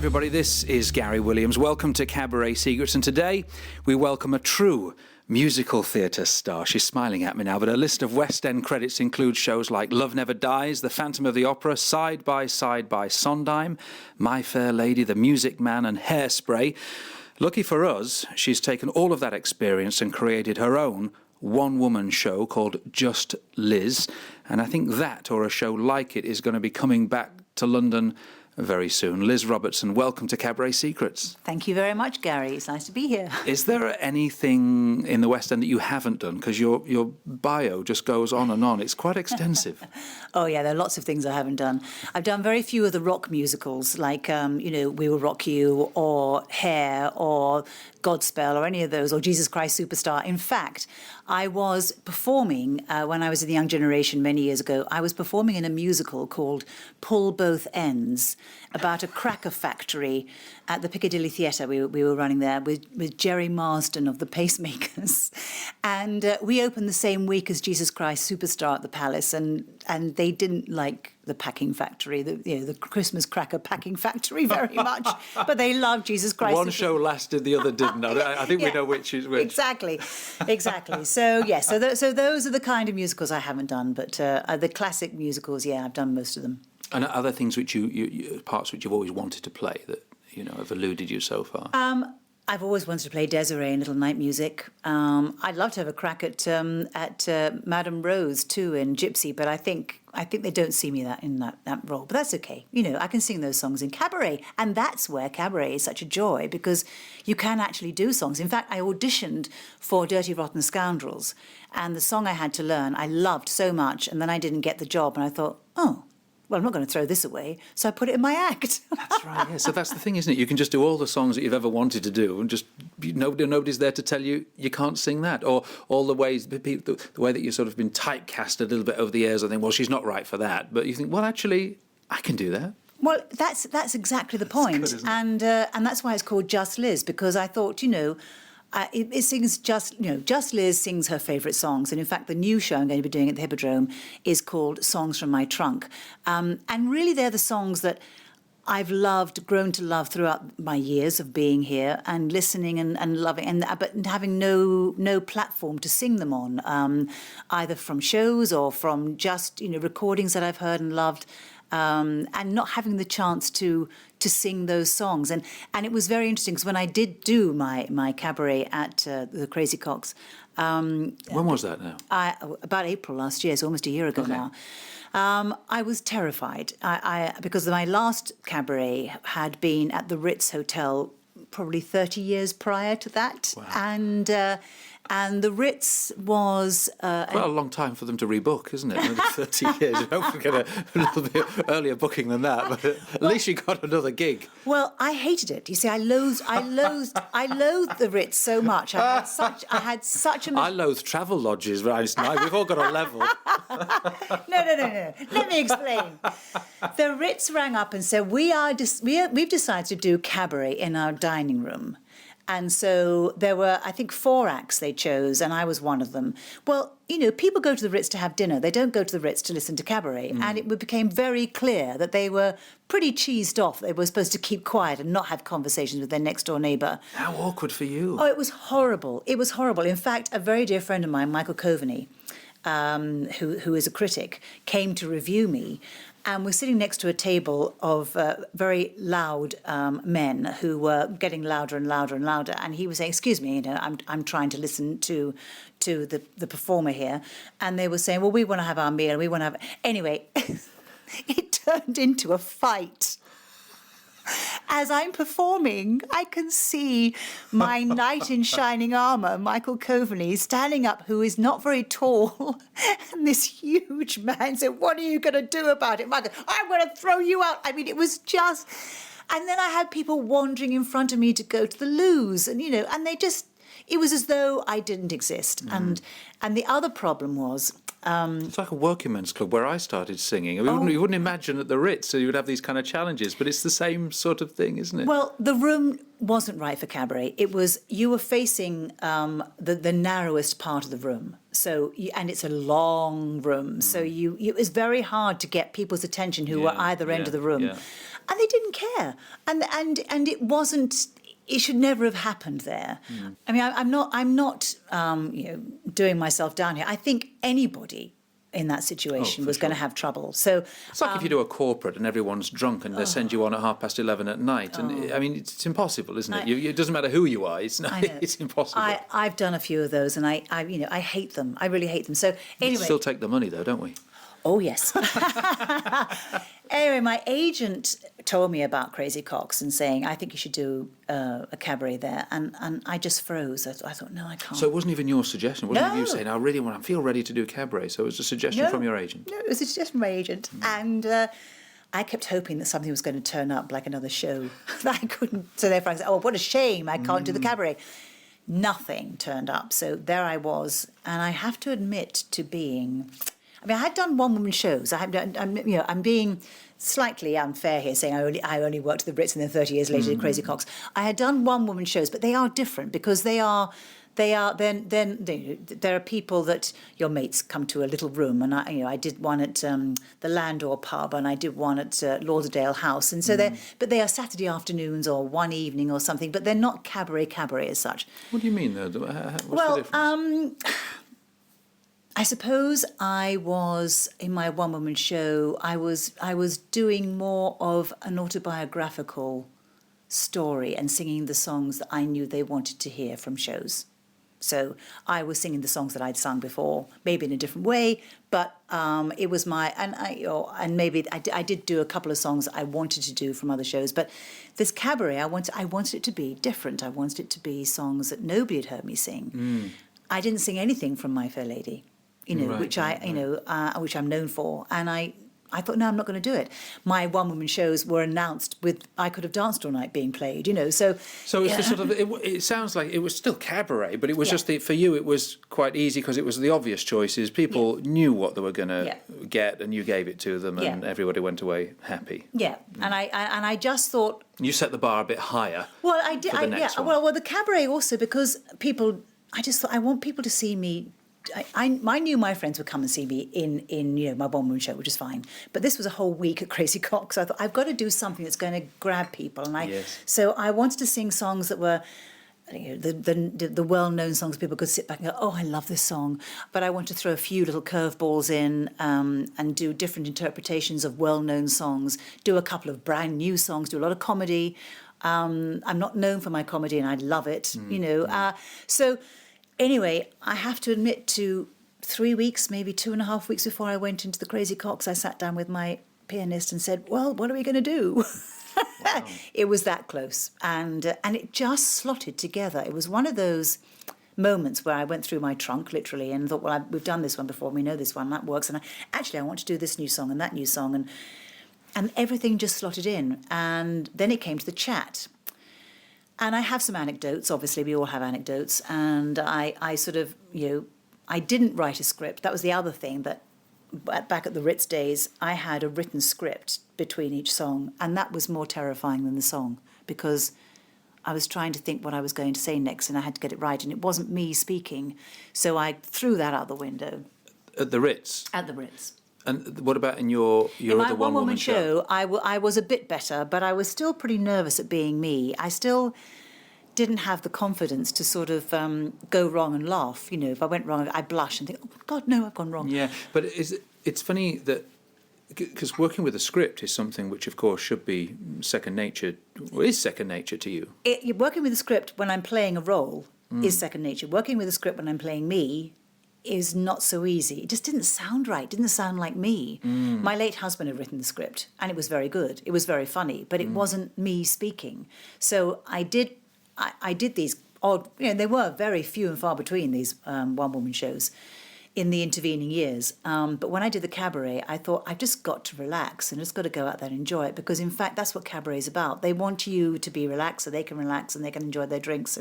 everybody, this is Gary Williams. Welcome to Cabaret Secrets, and today we welcome a true musical theatre star. She's smiling at me now, but her list of West End credits includes shows like Love Never Dies, The Phantom of the Opera, Side By Side by Sondheim, My Fair Lady, The Music Man and Hairspray. Lucky for us, she's taken all of that experience and created her own one-woman show called Just Liz, and I think that, or a show like it, is going to be coming back to London very soon. Liz Robertson, welcome to Cabaret Secrets. Thank you very much, Gary. It's nice to be here. Is there anything in the West End that you haven't done? Because your bio just goes on and on. It's quite extensive. Oh, yeah, there are lots of things I haven't done. I've done very few of the rock musicals, like, We Will Rock You, or Hair, or Godspell, or any of those, or Jesus Christ Superstar. In fact, I was performing, when I was in the Young Generation many years ago, I was performing in a musical called Pull Both Ends, about a cracker factory at the Piccadilly Theatre. We were running there with Jerry Marsden of the Pacemakers. And we opened the same week as Jesus Christ Superstar at the Palace, and they didn't like the packing factory, the Christmas cracker packing factory very much, but they loved Jesus Christ. One show lasted, the other didn't. I think we know which is which. Exactly. So yeah, so those are the kind of musicals I haven't done, but the classic musicals, yeah, I've done most of them. And other things which parts which you've always wanted to play that have eluded you so far? I've always wanted to play Desiree in Little Night Music. I'd love to have a crack at Madame Rose too in Gypsy, but I think they don't see me in that role. But that's okay. I can sing those songs in cabaret, and that's where cabaret is such a joy, because you can actually do songs. In fact, I auditioned for Dirty Rotten Scoundrels, and the song I had to learn I loved so much, and then I didn't get the job, and I thought, oh, well, I'm not going to throw this away, so I put it in my act. That's right, yeah. So that's the thing, isn't it? You can just do all the songs that you've ever wanted to do, and just nobody's there to tell you can't sing that. Or all the ways, the way that you've sort of been typecast a little bit over the years, I think, well, she's not right for that. But you think, well, actually, I can do that. Well, that's exactly the point. Good, and that's why it's called Just Liz, because I thought, it sings Just Liz sings her favourite songs. And in fact, the new show I'm going to be doing at the Hippodrome is called Songs from My Trunk. And really, they're the songs that I've grown to love throughout my years of being here and listening and loving, but having no platform to sing them on, either from shows or from just, recordings that I've heard and loved. And not having the chance to sing those songs. And it was very interesting, because when I did do my cabaret at the Crazy Cocks... when was that now? About April last year, so almost a year ago now. I was terrified, because my last cabaret had been at the Ritz Hotel probably 30 years prior to that. Wow. And the Ritz was... quite a long time for them to rebook, isn't it? Maybe 30 years. You hope we get a little bit earlier booking than that, but at least you got another gig. Well, I hated it. You see, I loathed the Ritz so much. I had such a... I loathe travel lodges, right? We've all got a level. No. Let me explain. The Ritz rang up and said, we've decided to do cabaret in our dining room. And so there were, I think, 4 acts they chose, and I was one of them. Well, people go to the Ritz to have dinner. They don't go to the Ritz to listen to cabaret. And it became very clear that they were pretty cheesed off. They were supposed to keep quiet and not have conversations with their next-door neighbour. How awkward for you. Oh, it was horrible. It was horrible. In fact, a very dear friend of mine, Michael Coveney, who is a critic, came to review me. And we're sitting next to a table of very loud men who were getting louder and louder and louder. And he was saying, "Excuse me, I'm trying to listen to the performer here." And they were saying, "Well, we want to have our meal. We want to have..." Anyway, it turned into a fight. As I'm performing, I can see my knight in shining armour, Michael Coveney, standing up, who is not very tall, and this huge man said, "What are you going to do about it, Michael? I'm going to throw you out." I mean, it was just... And then I had people wandering in front of me to go to the loos, and, and they just... It was as though I didn't exist. And the other problem was... It's like a working men's club where I started singing. You wouldn't imagine at the Ritz so you would have these kind of challenges, but it's the same sort of thing, isn't it? Well, the room wasn't right for cabaret. You were facing the narrowest part of the room. And it's a long room. So it was very hard to get people's attention who were either end of the room. Yeah. And they didn't care. And it wasn't, it should never have happened there. I mean, I'm not doing myself down here. I think anybody in that situation was going to have trouble. So it's like if you do a corporate and everyone's drunk and they send you on at 11:30 at night. And I mean, it's impossible, isn't it? It doesn't matter who you are. It's impossible. I've done a few of those, and I hate them. I really hate them. So anyway, we still take the money though, don't we? Oh, yes. Anyway, my agent told me about Crazy Coqs and saying, I think you should do a cabaret there. And I just froze. I thought, no, I can't. So it wasn't even your suggestion? It wasn't No. you saying, I feel ready to do cabaret? So it was a suggestion from your agent? No, it was a suggestion from my agent. And I kept hoping that something was going to turn up, like another show that I couldn't. So therefore I said, what a shame, I can't do the cabaret. Nothing turned up. So there I was. And I have to admit to being... I mean, I had done one-woman shows. I'm being slightly unfair here, saying I only worked at the Brits and then 30 years later did Crazy Coqs. I had done one-woman shows, but they are different because there are people that your mates come to a little room, and I did one at the Landor pub, and I did one at Lauderdale House, and so they are Saturday afternoons or one evening or something, but they're not cabaret as such. What do you mean though? What's the difference? I suppose I was, in my one-woman show, I was doing more of an autobiographical story and singing the songs that I knew they wanted to hear from shows. So I was singing the songs that I'd sung before, maybe in a different way, but it was and maybe I did do a couple of songs that I wanted to do from other shows, but this cabaret, I wanted it to be different. I wanted it to be songs that nobody had heard me sing. I didn't sing anything from My Fair Lady. Which I'm known for, and I thought, no, I'm not going to do it. My one-woman shows were announced with "I Could Have Danced All Night" being played, So it's the sort of it sounds like it was still cabaret, but it was just for you it was quite easy because it was the obvious choices. People knew what they were going to get, and you gave it to them, and everybody went away happy. Yeah, and I just thought you set the bar a bit higher. Well, I did. For the next one. Well, the cabaret also because people. I just thought I want people to see me. I knew my friends would come and see me in my one-woman show, which is fine. But this was a whole week at Crazy Coqs, so I thought I've got to do something that's going to grab people. And so I wanted to sing songs that were the well-known songs people could sit back and go, oh, I love this song. But I wanted to throw a few little curveballs in and do different interpretations of well-known songs, do a couple of brand new songs, do a lot of comedy. I'm not known for my comedy, and I love it, So... Anyway, I have to admit to 3 weeks, maybe 2.5 weeks before I went into the Crazy Coqs, I sat down with my pianist and said, well, what are we going to do? Wow. It was that close. And it just slotted together. It was one of those moments where I went through my trunk, literally, and thought, well, we've done this one before. We know this one. That works. And I want to do this new song and that new song. And everything just slotted in. And then it came to the chat. And I have some anecdotes, obviously, we all have anecdotes, and I sort of, I didn't write a script. That was the other thing, that back at the Ritz days, I had a written script between each song, and that was more terrifying than the song, because I was trying to think what I was going to say next, and I had to get it right, and it wasn't me speaking, so I threw that out the window. At the Ritz? At the Ritz. And what about in your other one-woman show? I was a bit better, but I was still pretty nervous at being me. I still didn't have the confidence to sort of go wrong and laugh. If I went wrong, I blush and think, oh, God, no, I've gone wrong. Yeah, but it's funny that, because working with a script is something which, of course, should be second nature, or is second nature to you. Working with a script when I'm playing a role is second nature. Working with a script when I'm playing me is not so easy. It just didn't sound right. It didn't sound like me. My late husband had written the script, and it was very good. It was very funny, but it wasn't me speaking. So I did these odd, they were very few and far between, these one-woman shows in the intervening years. But when I did the cabaret, I thought, I've just got to relax and just got to go out there and enjoy it, because in fact, that's what cabaret is about. They want you to be relaxed so they can relax and they can enjoy their drinks.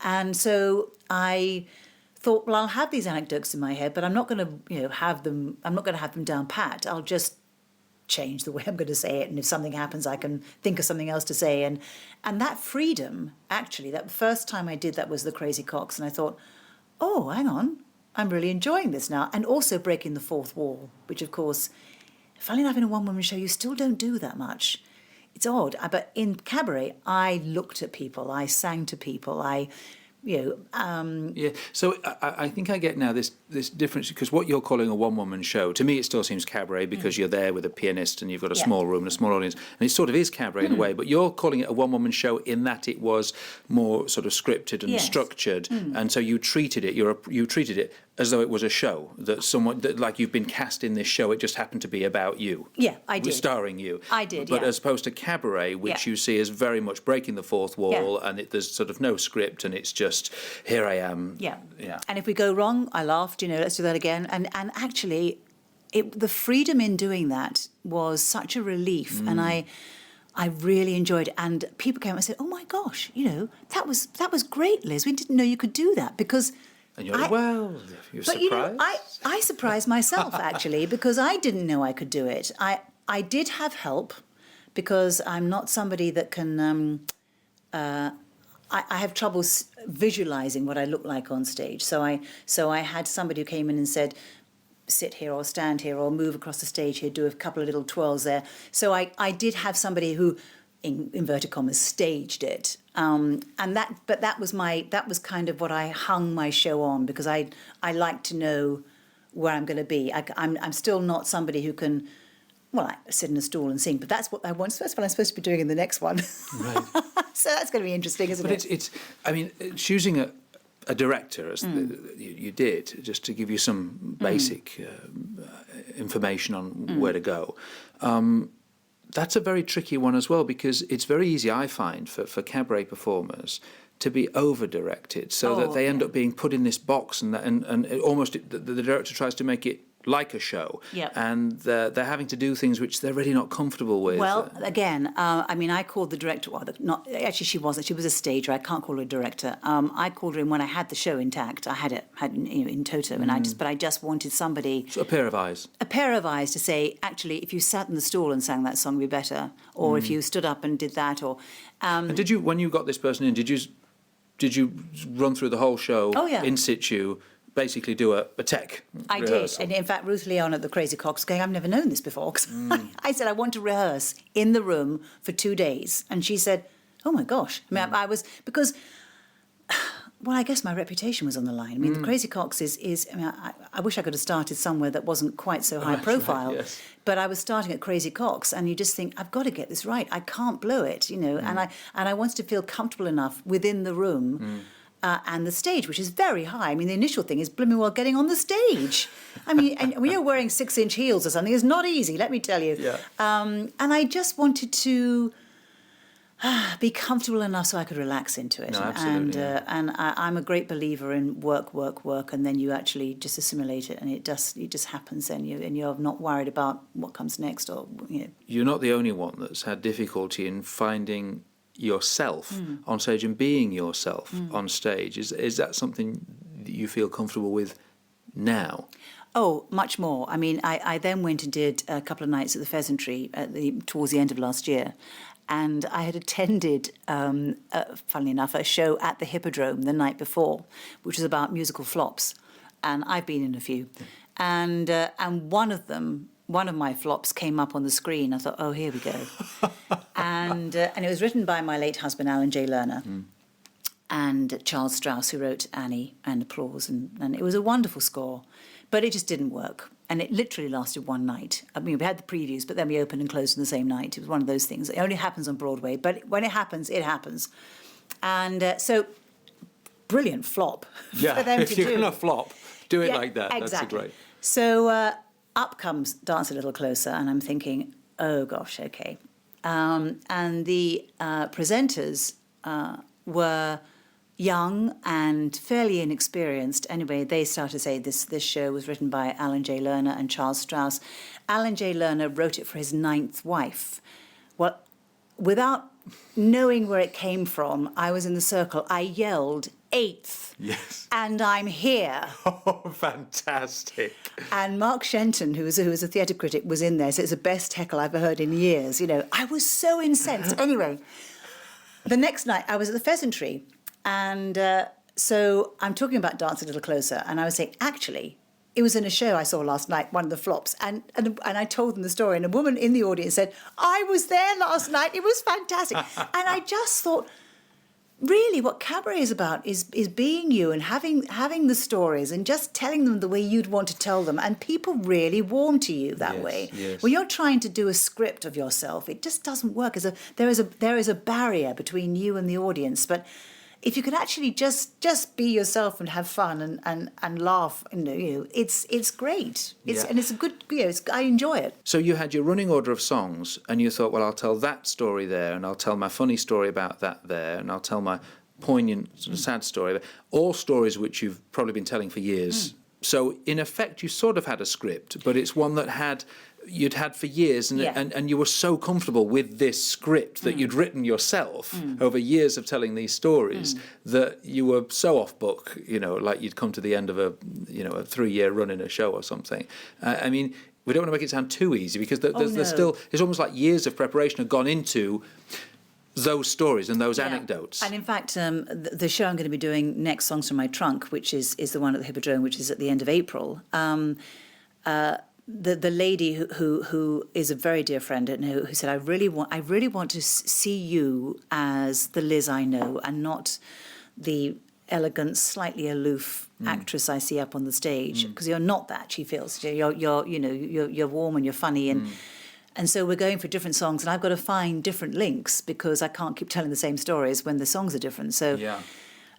And so I thought, well, I'll have these anecdotes in my head, but I'm not going to, have them. I'm not going to have them down pat. I'll just change the way I'm going to say it, and if something happens, I can think of something else to say. And that freedom, actually, that first time I did that was the Crazy Coqs, and I thought, oh, hang on, I'm really enjoying this now, and also breaking the fourth wall, which of course, funnily enough, in a one-woman show, you still don't do that much. It's odd, but in Cabaret, I looked at people, I sang to people, Yeah, so I think I get now this difference, because what you're calling a one-woman show, to me it still seems cabaret, because you're there with a pianist and you've got a small room and a small audience, and it sort of is cabaret in a way, but you're calling it a one-woman show in that it was more sort of scripted and structured, and so you treated it as though it was a show, like you've been cast in this show, it just happened to be about you. Yeah, I did. Starring you. I did, But as opposed to cabaret, which you see as very much breaking the fourth wall, and there's sort of no script, and it's just, here I am. Yeah. And if we go wrong, I laughed, let's do that again. And actually, the freedom in doing that was such a relief, and I really enjoyed it. And people came and said, oh my gosh, that was great, Liz. We didn't know you could do that, because... And you're like, well, you're surprised. I surprised myself, actually, because I didn't know I could do it. I did have help, because I'm not somebody that can... I have trouble visualising what I look like on stage. So I had somebody who came in and said, sit here or stand here or move across the stage here, do a couple of little twirls there. So I did have somebody who, in inverted commas, staged it. But that was kind of what I hung my show on, because I like to know where I'm going to be. I'm still not somebody who can, I sit in a stall and sing, but that's what I'm supposed to be doing in the next one. Right. So that's going to be interesting, isn't it? But it's I mean, choosing a director, as you did, just to give you some basic information on where to go, that's a very tricky one as well, because it's very easy, I find, for cabaret performers to be over-directed, so that they end up being put in this box, and almost the director tries to make it like a show, and they're having to do things which they're really not comfortable with. Well, again, I called the director. Well, actually, she wasn't. She was a stager. I can't call her a director. I called her in when I had the show intact. I had it in toto, and I just wanted somebody. So a pair of eyes. A pair of eyes to say, actually, if you sat in the stall and sang that song, it'd be better, or if you stood up and did that, or. And did you, when you got this person in, did you run through the whole show in situ? Basically do a tech I rehearsal. did. And in fact, Ruth Leon at the Crazy Coqs going, I've never known this before. I said, I want to rehearse in the room for 2 days. And she said, oh my gosh. I mean, I was, because, well, I guess my reputation was on the line. I mean, the Crazy Coqs is I wish I could have started somewhere that wasn't quite so high profile. Right, yes. But I was starting at Crazy Coqs, and you just think, I've got to get this right. I can't blow it, and I wanted to feel comfortable enough within the room. And the stage, which is very high. I mean, the initial thing is blooming well getting on the stage. I mean, and when you're wearing 6-inch heels or something, it's not easy, let me tell you. Yeah. And I just wanted to be comfortable enough so I could relax into it. No, absolutely. And I'm a great believer in work, and then you actually just assimilate it, and it just happens, and you're not worried about what comes next, or You're not the only one that's had difficulty in finding yourself on stage and being yourself on stage. Is that something that you feel comfortable with now? Oh, much more. I mean, I then went and did a couple of nights at the Pheasantry towards the end of last year, and I had attended, funnily enough, a show at the Hippodrome the night before, which was about musical flops, and I've been in a few, and one of my flops came up on the screen. I thought, oh, here we go. And it was written by my late husband, Alan J. Lerner, and Charles Strauss, who wrote Annie and Applause. And it was a wonderful score, but it just didn't work. And it literally lasted one night. I mean, we had the previews, but then we opened and closed on the same night. It was one of those things. It only happens on Broadway, but when it happens, it happens. And so, brilliant flop for them to do. If you're going to flop, do it like that. Exactly. That's great. So up comes Dance a Little Closer, and I'm thinking, oh, gosh, OK. And the presenters were young and fairly inexperienced. Anyway, they started to say this show was written by Alan J. Lerner and Charles Strauss. Alan J. Lerner wrote it for his 9th wife. Well, without knowing where it came from, I was in the circle. I yelled 8th. Yes. And I'm here. Oh, fantastic. And Mark Shenton, who was a theatre critic, was in there. So it's the best heckle I've heard in years. You know, I was so incensed. Anyway, the next night I was at the Pheasantry. And so I'm talking about Dance a Little Closer. And I was saying, actually, it was in a show I saw last night, one of the flops. And I told them the story. And a woman in the audience said, I was there last night. It was fantastic. And I just thought, really, what cabaret is about is being you and having the stories and just telling them the way you'd want to tell them. And people really warm to you that way. Yes. When you're trying to do a script of yourself, it just doesn't work. There is a barrier between you and the audience. But if you can actually just be yourself and have fun and laugh, it's great. And it's a good, I enjoy it. So you had your running order of songs, and you thought, well, I'll tell that story there, and I'll tell my funny story about that there, and I'll tell my poignant, sort of sad story. All stories which you've probably been telling for years. So in effect, you sort of had a script, but it's one that you'd had for years, and you were so comfortable with this script that you'd written yourself over years of telling these stories that you were so off book, like you'd come to the end of a 3-year run in a show or something. I mean, we don't want to make it sound too easy, because there's still, it's almost like years of preparation have gone into those stories and those anecdotes. And in fact, the show I'm going to be doing next, Songs from My Trunk, which is the one at the Hippodrome, which is at the end of April. The lady who is a very dear friend and who said, I really want to see you as the Liz I know, and not the elegant, slightly aloof actress I see up on the stage, because you're not that. She feels you're warm and you're funny, and so we're going for different songs, and I've got to find different links, because I can't keep telling the same stories when the songs are different. So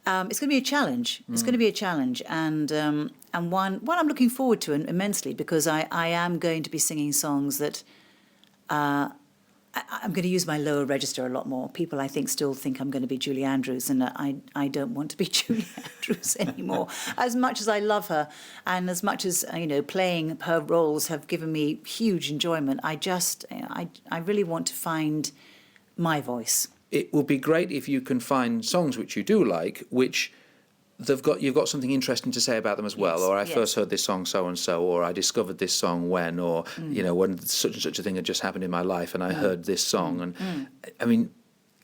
it's going to be a challenge. It's going to be a challenge, and one I'm looking forward to immensely, because I am going to be singing songs that I'm going to use my lower register a lot more. People, I think, still think I'm going to be Julie Andrews, and I don't want to be Julie Andrews anymore. As much as I love her, and as much as playing her roles have given me huge enjoyment, I really want to find my voice. It would be great if you can find songs which you do like, which you've got something interesting to say about them as well. Or I first heard this song so and so, or I discovered this song when, or when such and such a thing had just happened in my life, and I heard this song. And I mean,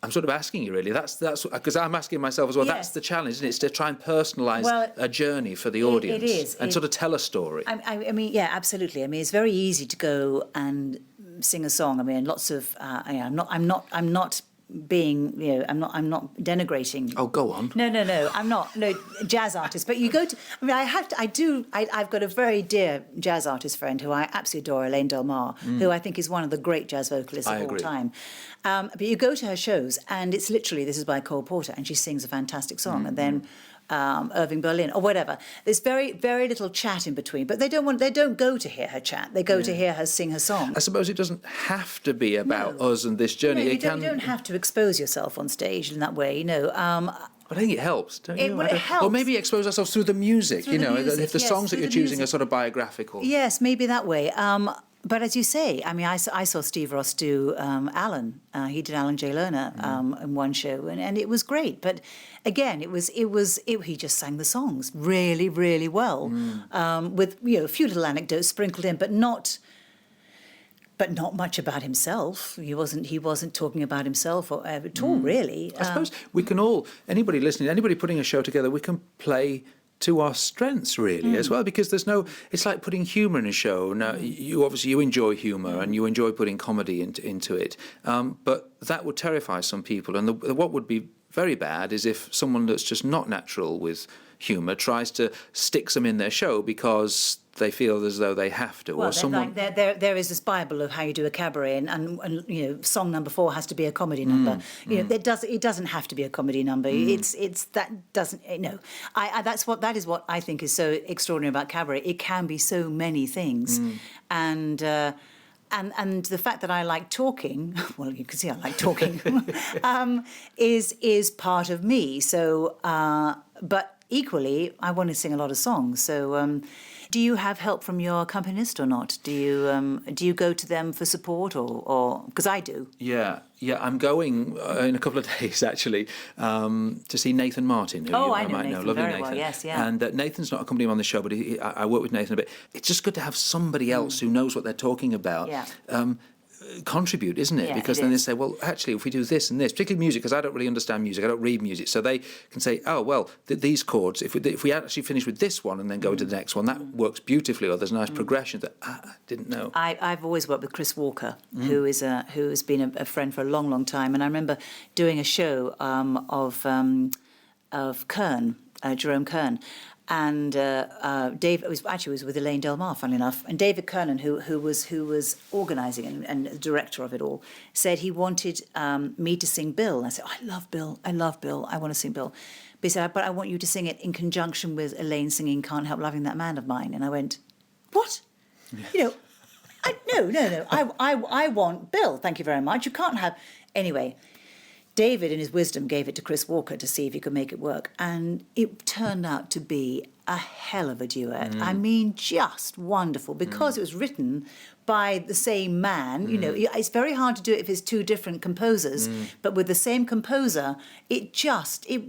I'm sort of asking you, really. That's because I'm asking myself as well. That's the challenge, isn't it? It's to try and personalise a journey for the audience. It is, and sort of tell a story. I mean, yeah, absolutely. I mean, it's very easy to go and sing a song. I mean, lots of. I'm not being, I'm not denigrating. Oh, go on. No, I'm not. No, jazz artist. But you go to, I mean, I've got a very dear jazz artist friend who I absolutely adore, Elaine Del Mar, who I think is one of the great jazz vocalists of all time. But you go to her shows, and it's literally, this is by Cole Porter, and she sings a fantastic song, and then Irving Berlin or whatever. There's very, very little chat in between, but they don't go to hear her chat. They go to hear her sing her song. I suppose it doesn't have to be about us and this journey. No, you don't have to expose yourself on stage in that way, But I think it helps, don't you? It helps. Or maybe expose ourselves through the music, if the songs that you're choosing are sort of biographical. Yes, maybe that way. But as you say, I mean, I saw Steve Ross do Alan. He did Alan J. Lerner in one show, and it was great. But again, he just sang the songs really, really well, with a few little anecdotes sprinkled in, but not much about himself. He wasn't talking about himself at all, really. I suppose we can all, anybody listening, anybody putting a show together, we can play to our strengths, really, as well, because it's like putting humour in a show. Now, you enjoy humour and you enjoy putting comedy into it, but that would terrify some people. And what would be very bad is if someone that's just not natural with humour tries to stick some in their show because they feel as though they have to. Well, or someone. There is this Bible of how you do a cabaret, and song number 4 has to be a comedy number. It doesn't have to be a comedy number. That is what I think is so extraordinary about cabaret. It can be so many things, and the fact that I like talking, well, you can see I like talking, is part of me. So, but equally, I want to sing a lot of songs. So, do you have help from your accompanist or not? Do you go to them for support or because I do? Yeah, I'm going in a couple of days actually to see Nathan Martin, who I know might Nathan know. Lovely very Nathan. well, yes, yeah. And Nathan's not accompanying on the show, but I work with Nathan a bit. It's just good to have somebody else who knows what they're talking about. Yeah. Contribute, isn't it? Yeah, Because it then is. they say, well, actually, if we do this and this, particularly music, because I don't really understand music, I don't read music, so they can say, oh, well, these chords, if we actually finish with this one and then go to the next one, that works beautifully, or there's nice progression that I didn't know. I've always worked with Chris Walker, who has been a friend for a long, long time, and I remember doing a show of Kern, Jerome Kern. And Dave was with Elaine Delmar, funnily enough. And David Kernan, who was organising and the director of it all, said he wanted me to sing Bill. And I said, I love Bill, I want to sing Bill. But he said, but I want you to sing it in conjunction with Elaine singing Can't Help Loving That Man of Mine. And I went, what? Yeah. No. I want Bill. Thank you very much. You can't have anyway. David, in his wisdom, gave it to Chris Walker to see if he could make it work. And it turned out to be a hell of a duet. I mean, just wonderful, because it was written by the same man. You know, it's very hard to do it if it's two different composers, but with the same composer, it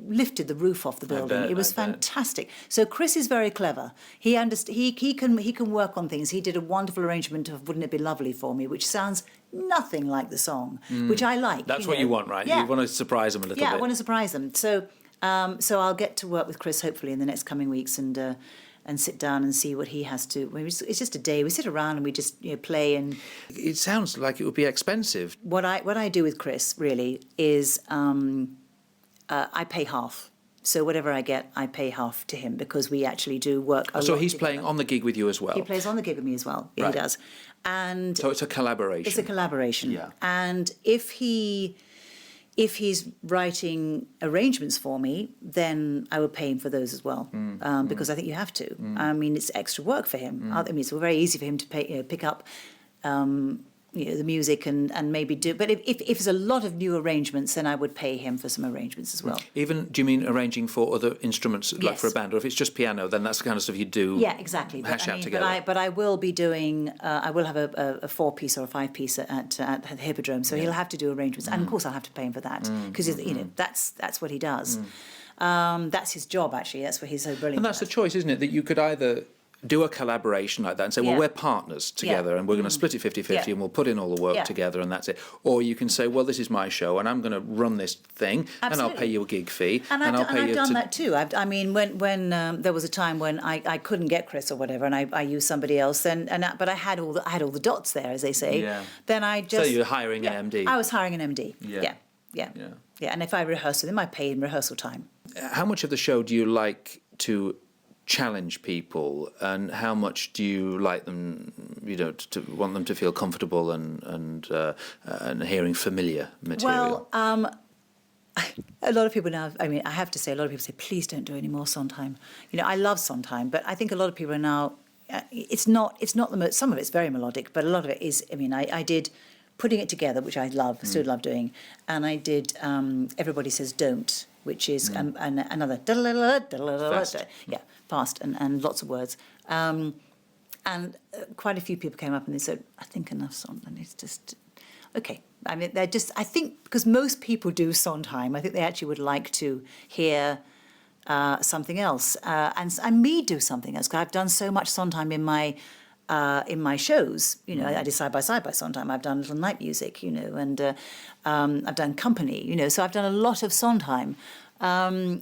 lifted the roof off the building. It was fantastic. So Chris is very clever. He can work on things. He did a wonderful arrangement of Wouldn't It Be Lovely for Me, which sounds nothing like the song, which I like. That's what you want, right? Yeah. You want to surprise them a little bit. Yeah, I want to surprise them. So I'll get to work with Chris hopefully in the next coming weeks and sit down and see what he has to. It's just a day. We sit around and we just play. And it sounds like it would be expensive. What I do with Chris really is I pay half. So whatever I get, I pay half to him because we actually do work a lot. So he's together. playing on the gig with you as well? He plays on the gig with me as well. Right. He does. And so it's a collaboration. It's a collaboration. Yeah. And if he's writing arrangements for me, then I would pay him for those as well, because I think you have to. I mean, it's extra work for him. I mean, it's very easy for him to pick up the music and maybe do. But if it's a lot of new arrangements, then I would pay him for some arrangements as well. Even, do you mean arranging for other instruments, like Yes. for a band? Or if it's just piano, then that's the kind of stuff you do. Yeah, exactly. Hash out together. But I will be doing. I will have a 4-piece or a 5-piece at the Hippodrome. So he'll have to do arrangements, and of course I'll have to pay him for that because that's what he does. That's his job actually. That's what he's so brilliant. And that's the choice, isn't it? That you could either do a collaboration like that and say, well, Yeah. we're partners together and we're going to split it 50-50 Yeah. and we'll put in all the work Yeah. together and that's it. Or you can say, well, this is my show and I'm going to run this thing and I'll pay you a gig fee And I've done that too. I mean, when there was a time when I couldn't get Chris or whatever, and I used somebody else, but I had all the dots there, as they say. Yeah. Then I just. So you're hiring an MD. I was hiring an MD. Yeah. Yeah. And if I rehearse with him, I pay in rehearsal time. How much of the show do you like to challenge people, and how much do you like them, to want them to feel comfortable and hearing familiar material? Well, a lot of people now. I mean, I have to say, a lot of people say, please don't do any more Sondheim. I love Sondheim, but I think a lot of people are now. It's not the most. Some of it's very melodic, but a lot of it is. I mean, I did Putting It Together, which I love, still love doing, and I did Everybody Says Don't, which is another fast and lots of words. And quite a few people came up and they said, I think enough Sondheim. It's just okay. I mean, I think because most people do Sondheim, I think they actually would like to hear something else and me do something else. Because I've done so much Sondheim in my shows. I did Side By Side by Sondheim. I've done little night music, and I've done company, so I've done a lot of Sondheim. I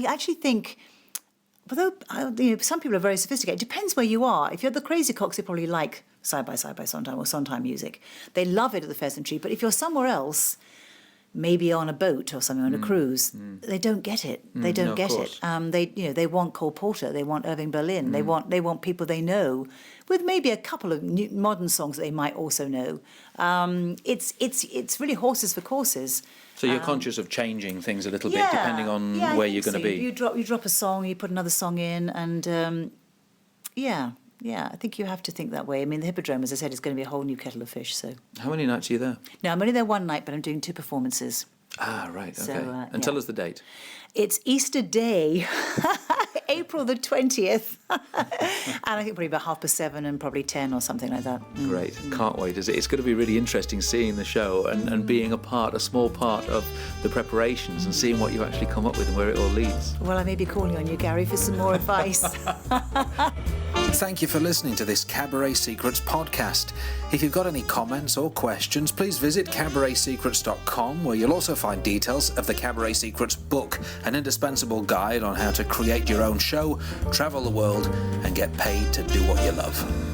actually think, although some people are very sophisticated, it depends where you are. If you're the crazy cocks, they probably like Side by Sondheim or Sondheim music. They love it at the Pheasant Tree. But if you're somewhere else, maybe on a boat or something, on a cruise, they don't get it. They don't get it. They want Cole Porter, they want Irving Berlin, they want people they know, with maybe a couple of new, modern songs that they might also know. It's really horses for courses. So you're conscious of changing things a little bit depending on where you're going to be. You drop a song, you put another song in, and I think you have to think that way. I mean, the Hippodrome, as I said, is going to be a whole new kettle of fish. So how many nights are you there? no, I'm only there one night, but I'm doing 2 performances. Ah, right, okay. So, and tell us the date. It's Easter Day, April the 20th. And I think probably about 7:30 and probably 10 or something like that. Great. Can't wait. It's going to be really interesting seeing the show and being a small part of the preparations and seeing what you actually come up with and where it all leads. Well, I may be calling on you, Gary, for some more advice. Thank you for listening to this Cabaret Secrets podcast. If you've got any comments or questions, please visit cabaretsecrets.com, where you'll also find details of the Cabaret Secrets book, an indispensable guide on how to create your own show, travel the world, and get paid to do what you love.